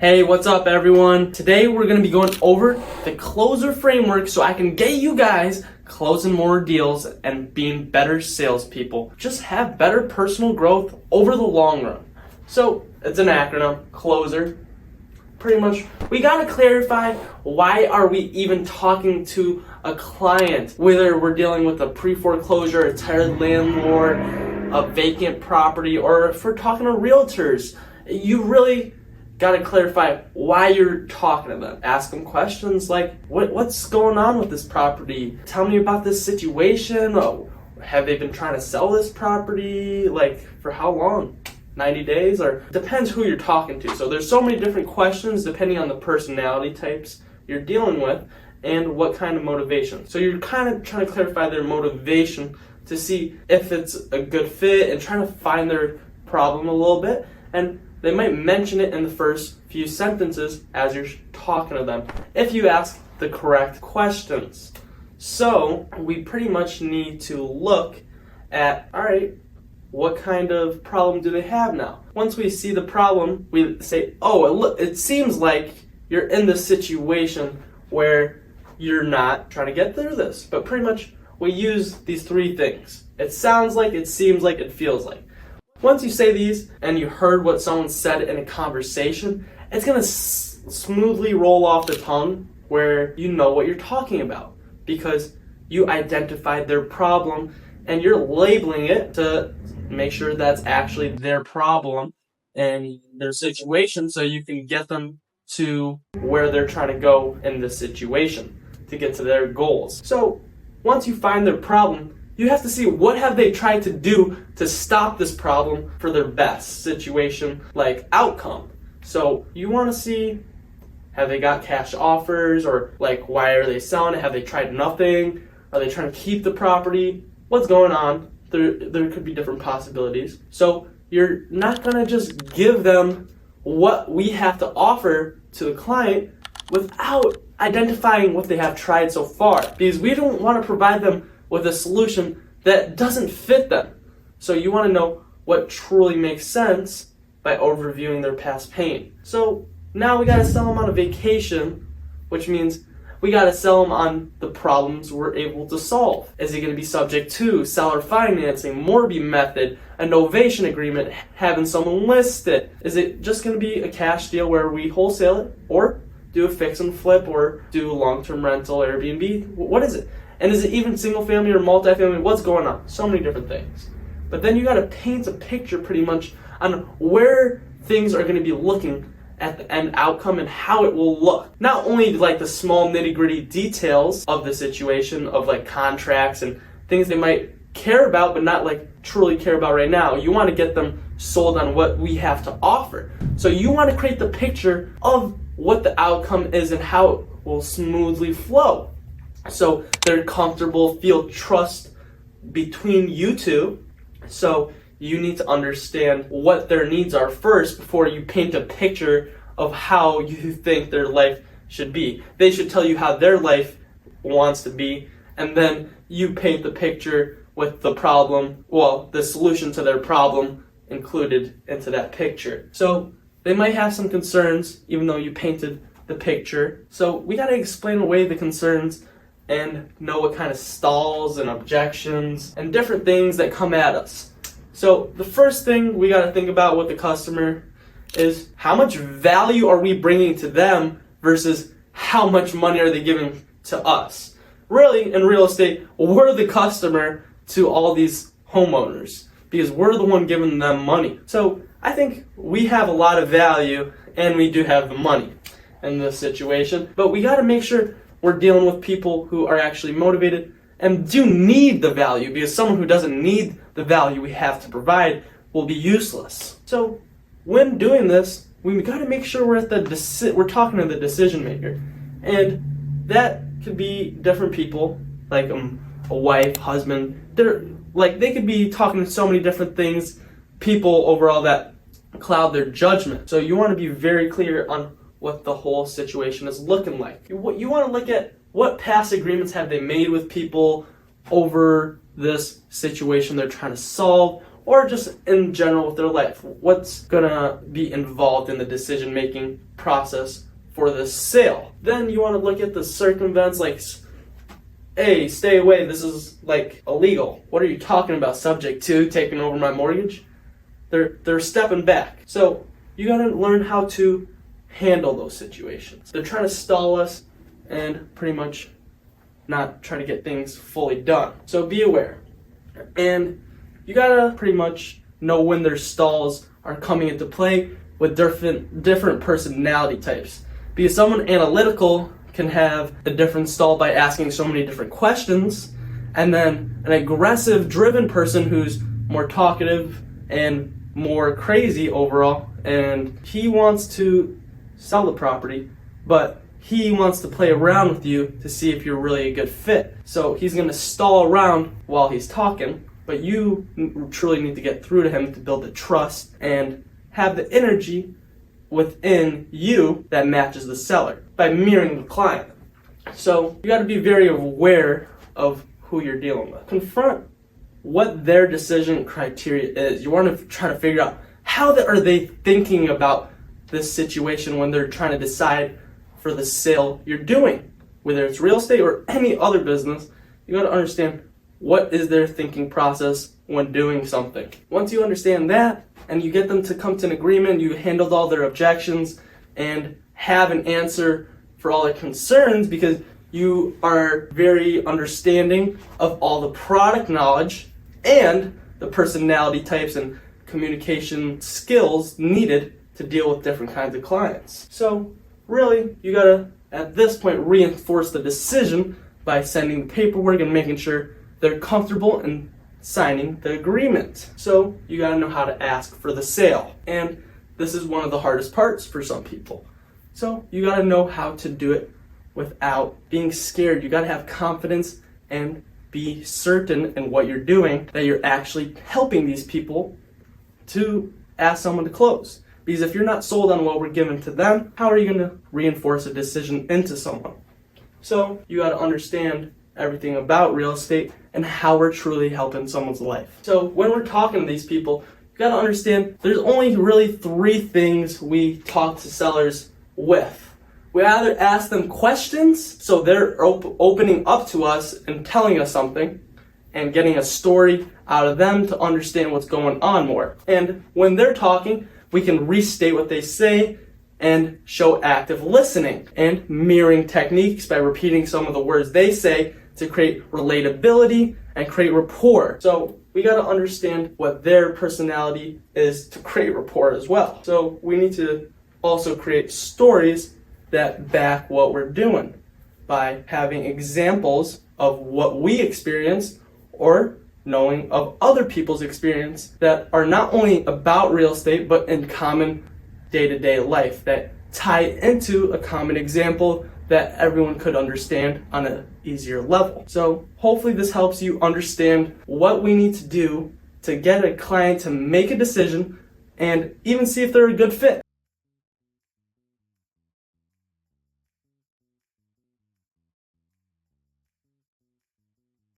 Hey, what's up everyone? Today we're going to be going over the closer framework so I can get you guys closing more deals and being better salespeople. Just have better personal growth over the long run. So it's an acronym, closer. Pretty much, we got to clarify why are we even talking to a client, whether we're dealing with a pre-foreclosure, a tired landlord, a vacant property, or if we're talking to realtors. You really got to clarify why you're talking to them. Ask them questions like, what's going on with this property? Tell me about this situation. Oh, have they been trying to sell this property? Like, for how long? 90 days? Or depends who you're talking to. So there's so many different questions depending on the personality types you're dealing with and what kind of motivation. So you're kind of trying to clarify their motivation to see if it's a good fit and trying to find their problem a little bit. And they might mention it in the first few sentences as you're talking to them if you ask the correct questions. So we pretty much need to look at, all right, what kind of problem do they have now? Once we see the problem, we say, oh, it seems like you're in this situation where you're not trying to get through this. But pretty much we use these three things. It sounds like, it seems like, it feels like. Once you say these and you heard what someone said in a conversation, it's going to smoothly roll off the tongue where you know what you're talking about because you identified their problem and you're labeling it to make sure that's actually their problem and their situation so you can get them to where they're trying to go in this situation to get to their goals. So once you find their problem, you have to see what have they tried to do to stop this problem for their best situation, like outcome. So you want to see, have they got cash offers, or like why are they selling it? Have they tried nothing? Are they trying to keep the property? What's going on? There could be different possibilities. So you're not going to just give them what we have to offer to the client without identifying what they have tried so far, because we don't want to provide them with a solution that doesn't fit them. So you want to know what truly makes sense by overviewing their past pain. So now we got to sell them on a vacation, which means we got to sell them on the problems we're able to solve. Is it going to be subject to seller financing, Mortgage method, a novation agreement, having someone list it? Is it just going to be a cash deal where we wholesale it, or do a fix and flip, or do a long-term rental, Airbnb? What is it? And is it even single family or multifamily? What's going on? So many different things. But then you got to paint a picture pretty much on where things are going to be looking at the end outcome and how it will look. Not only like the small nitty-gritty details of the situation of like contracts and things they might care about but not like truly care about right now. You want to get them sold on what we have to offer. So you want to create the picture of what the outcome is and how it will smoothly flow. So they're comfortable, feel trust between you two. So you need to understand what their needs are first before you paint a picture of how you think their life should be. They should tell you how their life wants to be, and then you paint the picture with the problem, well, the solution to their problem included into that picture. So they might have some concerns even though you painted the picture. So we got to explain away the concerns and know what kind of stalls and objections and different things that come at us. So the first thing we got to think about with the customer is how much value are we bringing to them versus how much money are they giving to us. Really, in real estate, we're the customer to all these homeowners because we're the one giving them money. So I think we have a lot of value and we do have the money in this situation, but we got to make sure we're dealing with people who are actually motivated and do need the value, because someone who doesn't need the value we have to provide will be useless. So when doing this, we got to make sure we're talking to the decision maker, and that could be different people, like a wife, husband. They could be talking to so many different things, people overall that cloud their judgment. So you want to be very clear on what the whole situation is looking like. You want to look at what past agreements have they made with people over this situation they're trying to solve, or just in general with their life. What's gonna be involved in the decision-making process for this sale. Then you want to look at the circumvents like, hey, stay away, this is like illegal. What are you talking about? Subject to taking over my mortgage? They're stepping back. So you gotta learn how to handle those situations. They're trying to stall us and pretty much not try to get things fully done. So be aware. And you gotta pretty much know when their stalls are coming into play with different personality types. Because someone analytical can have a different stall by asking so many different questions, and then an aggressive driven person who's more talkative and more crazy overall, and he wants to sell the property, but he wants to play around with you to see if you're really a good fit. So he's going to stall around while he's talking, but you truly need to get through to him to build the trust and have the energy within you that matches the seller by mirroring the client. So you got to be very aware of who you're dealing with. Confront what their decision criteria is. You want to try to figure out how are they thinking about this situation when they're trying to decide for the sale you're doing. Whether it's real estate or any other business, you got to understand what is their thinking process when doing something. Once you understand that and you get them to come to an agreement, you handled all their objections and have an answer for all their concerns because you are very understanding of all the product knowledge and the personality types and communication skills needed to deal with different kinds of clients. So really, you gotta, at this point, reinforce the decision by sending the paperwork and making sure they're comfortable in signing the agreement. So you gotta know how to ask for the sale. And this is one of the hardest parts for some people. So you gotta know how to do it without being scared. You gotta have confidence and be certain in what you're doing, that you're actually helping these people to ask someone to close. Because if you're not sold on what we're giving to them, how are you going to reinforce a decision into someone? So you got to understand everything about real estate and how we're truly helping someone's life. So when we're talking to these people, you got to understand there's only really 3 things we talk to sellers with. We either ask them questions, so they're opening up to us and telling us something and getting a story out of them to understand what's going on more. And when they're talking, we can restate what they say and show active listening and mirroring techniques by repeating some of the words they say to create relatability and create rapport. So we got to understand what their personality is to create rapport as well. So we need to also create stories that back what we're doing by having examples of what we experienced or knowing of other people's experience that are not only about real estate but in common day-to-day life that tie into a common example that everyone could understand on an easier level. So hopefully this helps you understand what we need to do to get a client to make a decision and even see if they're a good fit.